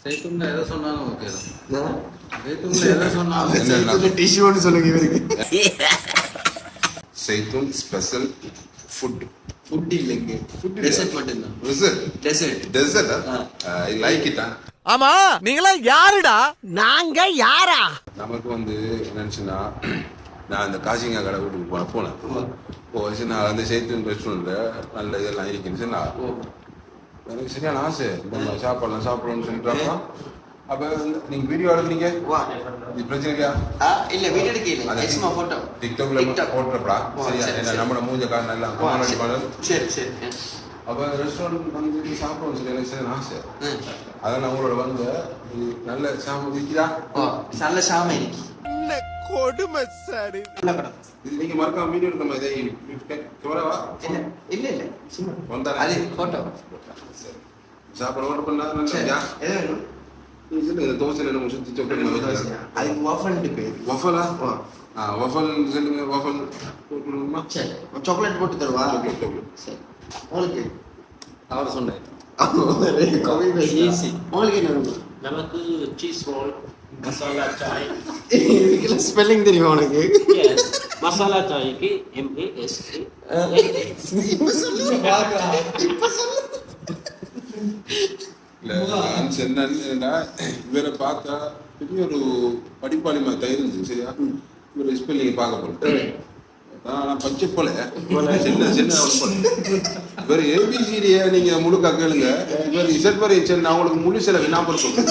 சைத்தும்ல எதை சொன்னாலும் ஓகே தான். சைத்தும்ல எதை சொன்னாலும் டிஷ்யூன்னு சொல்லுங்க இவருக்கு. சைத்தும் ஸ்பெஷல் ஃபுட். ஃபுட் இல்லைங்க, ஃபுட் டெசர்ட் மட்டும்தான். Dessert I like it. ஆமா நீங்களா யாருடா? நாங்க யாரா? நமக்கு வந்து என்னச்சுன்னா, நான் இந்த காசிங்கா கடை வீட்டுக்கு போனேன். போச்சு நான் வந்து சைத்தும் ரெஸ்டாரண்ட்ல நல்ல இதெல்லாம் இருக்குன்னு நான் எனக்கு சரியான ஆசை இந்த மாதிரி சாப்பிடணும்னு சொல்லிட்டு. அப்ப நீங்க வீடியோ எடுக்கிறீங்க, இது பிரச்சனை இல்லையா? இல்ல வீடியோ எடுக்கல, சும்மா போட்டோ டிக்டாக்ல போட்டுறப்படா. சரியா நம்மளோட மூஞ்ச காரணம் எல்லாம். சரி சரி. அப்ப ரெஸ்டாரண்ட் வந்து சாப்பிடணும் சொல்லி எனக்கு சரியான ஆசை. அதெல்லாம் உங்களோட வந்து நல்ல சாமி விற்கிறா, நல்ல சாமி இருக்கு. கொடுமை சார். இது நீங்க மறக்காம வீடியோ எடுக்க மாதிரி கேமராவா? இல்ல இல்ல சும்மா வந்தானே அது போட்டோ. சரி சாப்பாடு ஆர்டர் பண்ணா நல்லா. எது வேணும்? நீ சொல்லுங்க, இந்த தோசை என்ன சுத்தி சாப்பிட்டு அது வஃபல்னு பேர். வஃபலா? வஃபல் சொல்லுங்க. வஃபல் போட்டுமா? சரி, சாக்லேட் போட்டு தருவா. சரி, உங்களுக்கு அவர் சொன்னேன். உங்களுக்கு என்ன வேணும்? நமக்கு சீஸ் ரோல், மசாலா சாய். இதுக்கெல்லாம் ஸ்பெல்லிங் தெரியுமா உனக்கு? எஸ், மசாலா சாய்க்கு MASA. என்னன்னா இவரை பார்த்தா பெரிய ஒரு படிப்பாளி மாதிரி தயிர்ந்து. சரியா? இவர் ஸ்பெல்லிங் பார்க்க போறேன். நான் பச்சை போல சின்ன சின்ன இவர் ஏபிசிடியை நீங்க முழுக்க கேளுங்க. இவர் இசட் வரை நான் உங்களுக்கு முழு சில வினாபுரம் சொல்றேன்.